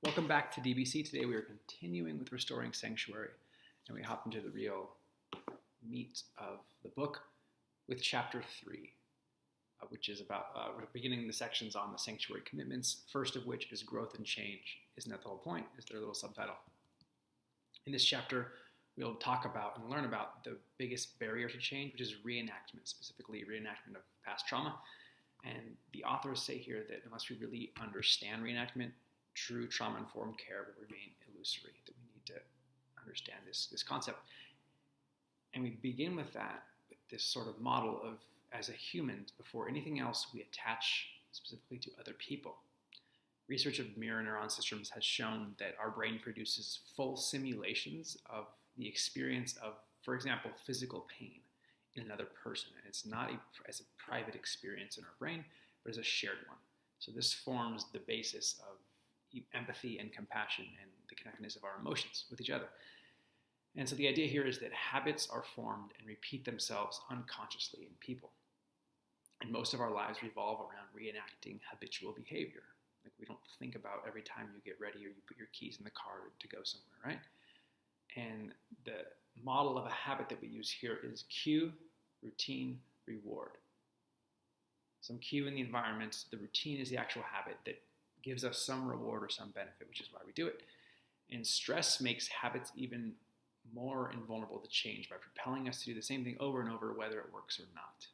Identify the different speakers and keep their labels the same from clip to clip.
Speaker 1: Welcome back to DBC. Today we are continuing with restoring Sanctuary, and we hop into the real meat of the book with chapter 3, which is about, we're beginning the sections on the Sanctuary commitments, first of which is growth and change. Isn't that the whole point? Is their little subtitle. In this chapter, we'll talk about and learn about the biggest barrier to change, which is reenactment, specifically reenactment of past trauma. And the authors say here that unless we really understand reenactment, true trauma-informed care will remain illusory, that we need to understand this concept. And we begin with that, with this sort of model of, as a human, before anything else, we attach specifically to other people. Research of mirror neuron systems has shown that our brain produces full simulations of the experience of, for example, physical pain in another person. And it's not as a private experience in our brain, but as a shared one. So this forms the basis of empathy and compassion and the connectedness of our emotions with each other. And so the idea here is that habits are formed and repeat themselves unconsciously in people. And most of our lives revolve around reenacting habitual behavior. Like, we don't think about every time you get ready or you put your keys in the car to go somewhere, right? And the model of a habit that we use here is cue, routine, reward. Some cue in the environment, the routine is the actual habit that gives us some reward or some benefit, which is why we do it. And stress makes habits even more invulnerable to change by propelling us to do the same thing over and over, whether it works or not.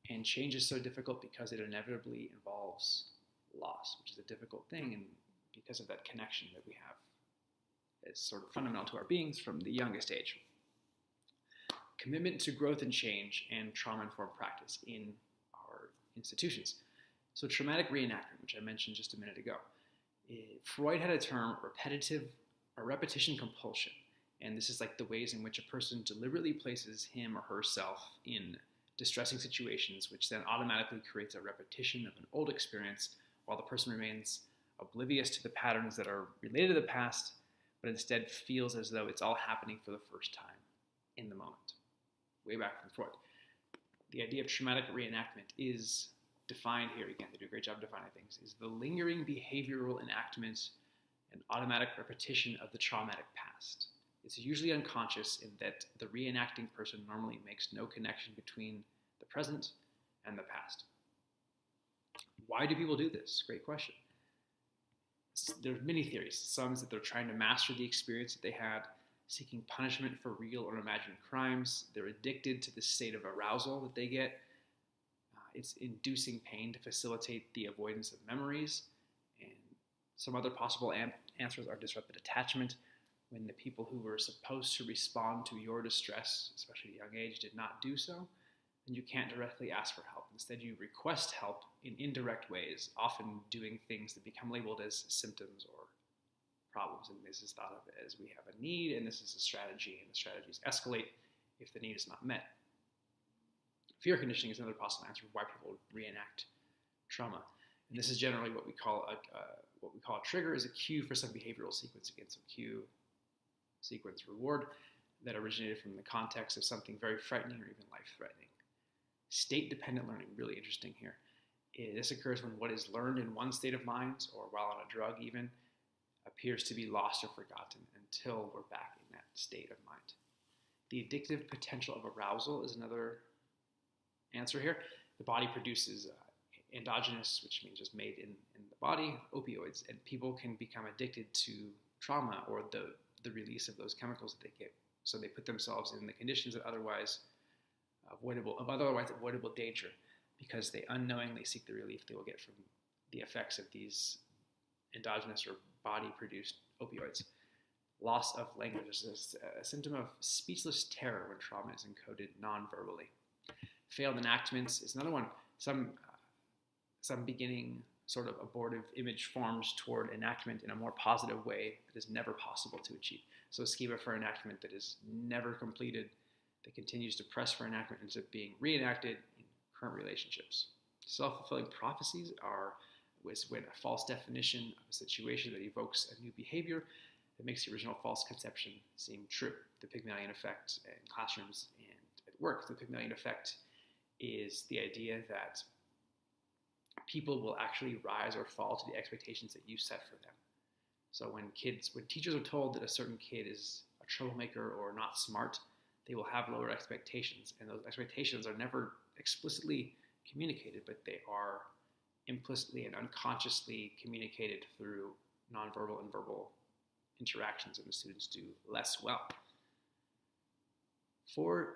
Speaker 1: And change is so difficult because it inevitably involves loss, which is a difficult thing, and because of that connection that we have is sort of fundamental to our beings from the youngest age. Commitment to growth and change and trauma-informed practice in our institutions. So traumatic reenactment, which I mentioned just a minute ago, Freud had a term, repetition compulsion. And this is like the ways in which a person deliberately places him or herself in distressing situations, which then automatically creates a repetition of an old experience while the person remains oblivious to the patterns that are related to the past, but instead feels as though it's all happening for the first time in the moment. Way back from Freud. The idea of traumatic reenactment is defined here, again, they do a great job defining things, is the lingering behavioral enactment and automatic repetition of the traumatic past. It's usually unconscious in that the reenacting person normally makes no connection between the present and the past. Why do people do this? Great question. There are many theories. Some is that they're trying to master the experience that they had, seeking punishment for real or imagined crimes. They're addicted to the state of arousal that they get. It's inducing pain to facilitate the avoidance of memories. And some other possible answers are disrupted attachment, when the people who were supposed to respond to your distress, especially at a young age, did not do so, then you can't directly ask for help. Instead, you request help in indirect ways, often doing things that become labeled as symptoms or problems. And this is thought of as we have a need, and this is a strategy, and the strategies escalate if the need is not met. Fear conditioning is another possible answer for why people reenact trauma. And this is generally what we call a trigger, is a cue for some behavioral sequence. Again, some cue, sequence, reward that originated from the context of something very frightening or even life-threatening. State-dependent learning, really interesting here. This occurs when what is learned in one state of mind, or while on a drug even, appears to be lost or forgotten until we're back in that state of mind. The addictive potential of arousal is another answer here. The body produces endogenous, which means just made in the body, opioids, and people can become addicted to trauma or the release of those chemicals that they get. So they put themselves in the conditions of otherwise avoidable danger, because they unknowingly seek the relief they will get from the effects of these endogenous or body-produced opioids. Loss of language is a symptom of speechless terror when trauma is encoded non-verbally. Failed enactments is another one. Some beginning sort of abortive image forms toward enactment in a more positive way that is never possible to achieve. So a schema for enactment that is never completed, that continues to press for enactment, ends up being reenacted in current relationships. Self-fulfilling prophecies was when a false definition of a situation that evokes a new behavior that makes the original false conception seem true. The Pygmalion Effect in classrooms and at work. The Pygmalion Effect is the idea that people will actually rise or fall to the expectations that you set for them. So when teachers are told that a certain kid is a troublemaker or not smart, they will have lower expectations, and those expectations are never explicitly communicated, but they are implicitly and unconsciously communicated through nonverbal and verbal interactions, and the students do less well. For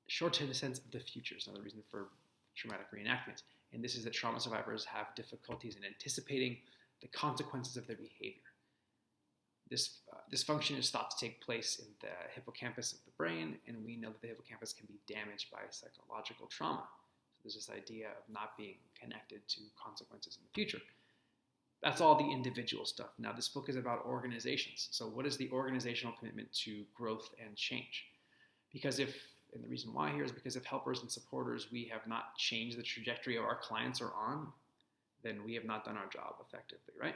Speaker 1: short-term sense of the future is another reason for traumatic reenactment, and this is that trauma survivors have difficulties in anticipating the consequences of their behavior. This function is thought to take place in the hippocampus of the brain, and we know that the hippocampus can be damaged by psychological trauma. So there's this idea of not being connected to consequences in the future. That's all the individual stuff. Now, this book is about organizations. So what is the organizational commitment to growth and change? And the reason why here is because if helpers and supporters, we have not changed the trajectory of our clients are on, then we have not done our job effectively, right?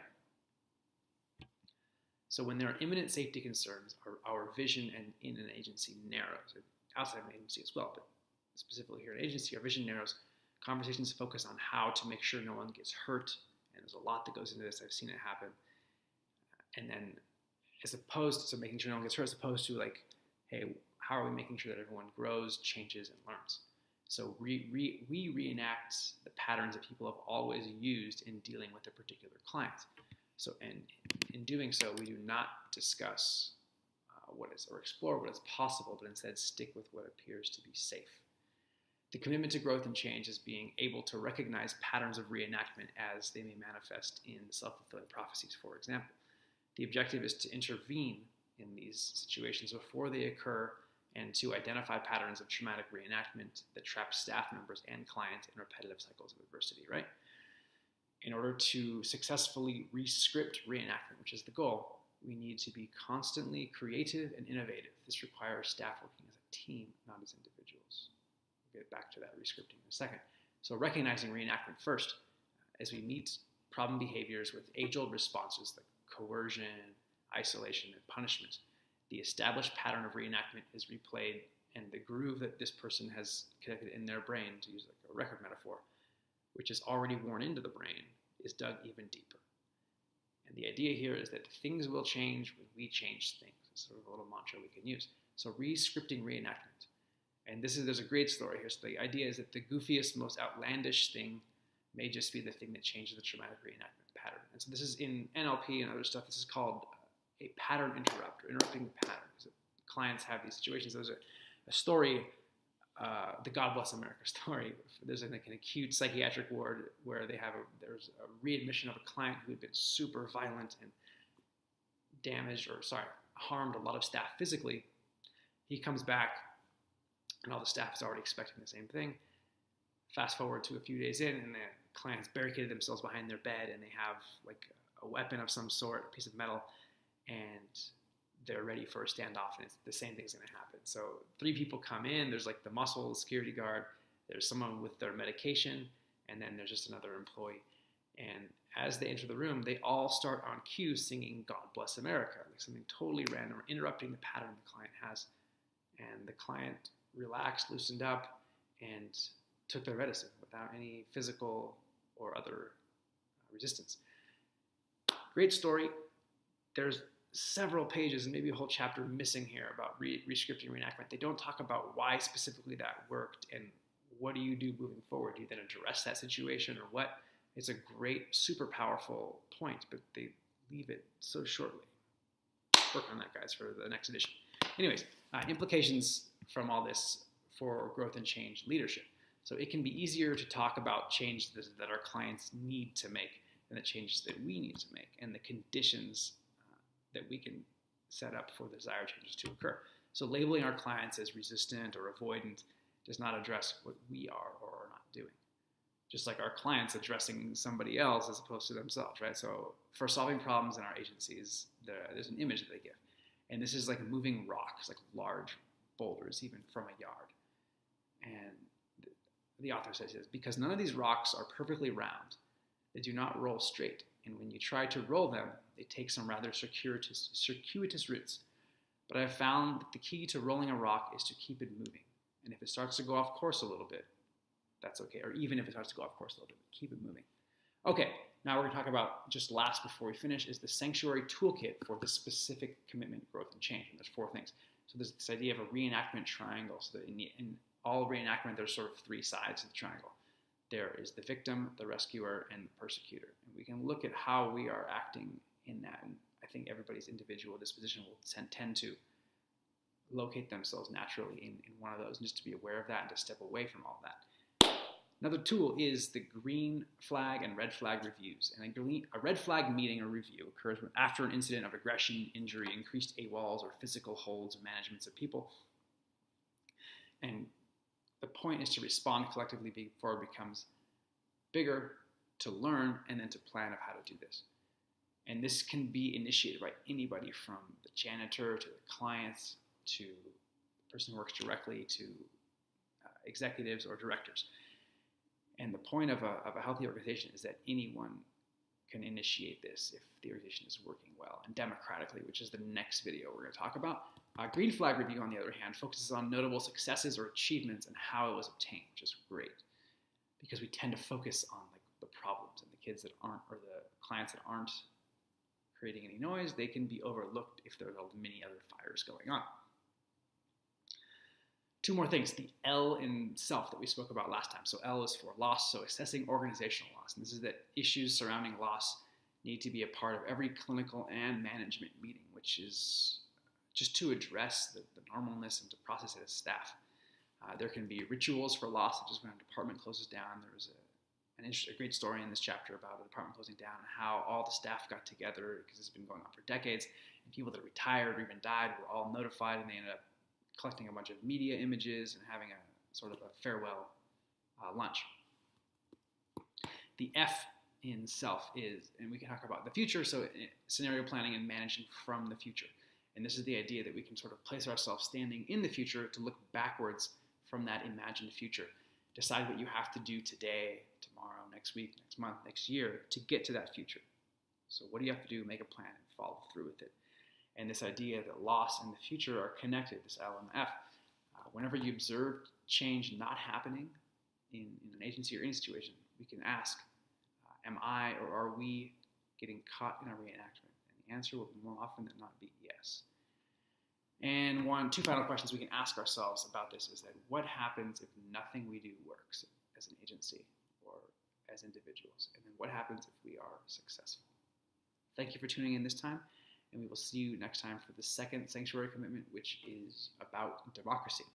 Speaker 1: So when there are imminent safety concerns, our vision in an agency narrows. Outside of an agency as well, but specifically here in an agency, our vision narrows. Conversations focus on how to make sure no one gets hurt, and there's a lot that goes into this. I've seen it happen. And then as opposed to making sure no one gets hurt, as opposed to like, hey, how are we making sure that everyone grows, changes, and learns? So we reenact the patterns that people have always used in dealing with a particular client. So, and in doing so, we do not discuss or explore what is possible, but instead stick with what appears to be safe. The commitment to growth and change is being able to recognize patterns of reenactment as they may manifest in self-fulfilling prophecies, for example. The objective is to intervene in these situations before they occur and to identify patterns of traumatic reenactment that trap staff members and clients in repetitive cycles of adversity, right? In order to successfully re-script reenactment, which is the goal, we need to be constantly creative and innovative. This requires staff working as a team, not as individuals. We'll get back to that re-scripting in a second. So recognizing reenactment first, as we meet problem behaviors with age-old responses like coercion, isolation, and punishment, the established pattern of reenactment is replayed, and the groove that this person has connected in their brain, to use like a record metaphor, which is already worn into the brain, is dug even deeper. And the idea here is that things will change when we change things. It's sort of a little mantra we can use. So re-scripting reenactment. And there's a great story here. So the idea is that the goofiest, most outlandish thing may just be the thing that changes the traumatic reenactment pattern. And so this is in NLP and other stuff. This is called a pattern interrupter, interrupting the pattern. So clients have these situations. There's a story, the God Bless America story. There's an acute psychiatric ward where there's a readmission of a client who had been super violent and harmed a lot of staff physically. He comes back, and all the staff is already expecting the same thing. Fast forward to a few days in, and the clients barricaded themselves behind their bed, and they have like a weapon of some sort, a piece of metal, and they're ready for a standoff, and the same thing's going to happen. So 3 people come in. There's like the muscle security guard. There's someone with their medication, and then there's just another employee. And as they enter the room, they all start on cue singing God Bless America, like something totally random, interrupting the pattern the client has. And the client relaxed, loosened up, and took their medicine without any physical or other resistance. Great story. There's several pages and maybe a whole chapter missing here about re-scripting reenactment. They don't talk about why specifically that worked and what do you do moving forward. Do you then address that situation or what? It's a great, super powerful point, but they leave it so shortly. Work on that, guys, for the next edition. Anyways, implications from all this for growth and change leadership. So it can be easier to talk about change that our clients need to make than the changes that we need to make and the conditions that we can set up for the desired changes to occur. So labeling our clients as resistant or avoidant does not address what we are or are not doing. Just like our clients addressing somebody else as opposed to themselves, right? So for solving problems in our agencies, there's an image that they give. And this is like moving rocks, like large boulders, even from a yard. And the author says this, because none of these rocks are perfectly round, they do not roll straight. And when you try to roll them, they take some rather circuitous routes. But I've found that the key to rolling a rock is to keep it moving. And if it starts to go off course a little bit, that's okay. Or even if it starts to go off course a little bit, keep it moving. Okay, now we're going to talk about, just last before we finish, is the Sanctuary Toolkit for the specific commitment, growth, and change. And there's 4 things. So there's this idea of a reenactment triangle. So that in all reenactment, there's sort of 3 sides of the triangle. There is the victim, the rescuer, and the persecutor. And we can look at how we are acting in that. And I think everybody's individual disposition will tend to locate themselves naturally in one of those, and just to be aware of that and to step away from all that. Another tool is the green flag and red flag reviews. And a red flag meeting or review occurs after an incident of aggression, injury, increased AWOLs, or physical holds and managements of people. And the point is to respond collectively before it becomes bigger, to learn, and then to plan of how to do this. And this can be initiated by anybody, from the janitor to the clients to the person who works directly to executives or directors. And the point of a healthy organization is that anyone can initiate this if the organization is working well and democratically, which is the next video we're going to talk about. Green flag review, on the other hand, focuses on notable successes or achievements and how it was obtained, which is great, because we tend to focus on like the problems, and the kids that aren't, or the clients that aren't creating any noise, they can be overlooked if there are many other fires going on. 2 more things. The L in self that we spoke about last time. So L is for loss, so assessing organizational loss. And this is that issues surrounding loss need to be a part of every clinical and management meeting, which is just to address the normalness and to process it as staff. There can be rituals for loss, such as when a department closes down. There was a great story in this chapter about a department closing down and how all the staff got together, because this has been going on for decades, and people that retired or even died were all notified, and they ended up collecting a bunch of media images and having a sort of a farewell lunch. The F in self is, and we can talk about the future, so scenario planning and managing from the future. And this is the idea that we can sort of place ourselves standing in the future to look backwards from that imagined future. Decide what you have to do today, tomorrow, next week, next month, next year to get to that future. So what do you have to do? Make a plan and follow through with it. And this idea that loss and the future are connected, this L and the F. Whenever you observe change not happening in an agency or any situation, we can ask, am I or are we getting caught in a reenactment? And the answer will more often than not be yes. And 2 final questions we can ask ourselves about this is that what happens if nothing we do works as an agency or as individuals? And then what happens if we are successful? Thank you for tuning in this time. And we will see you next time for the second sanctuary commitment, which is about democracy.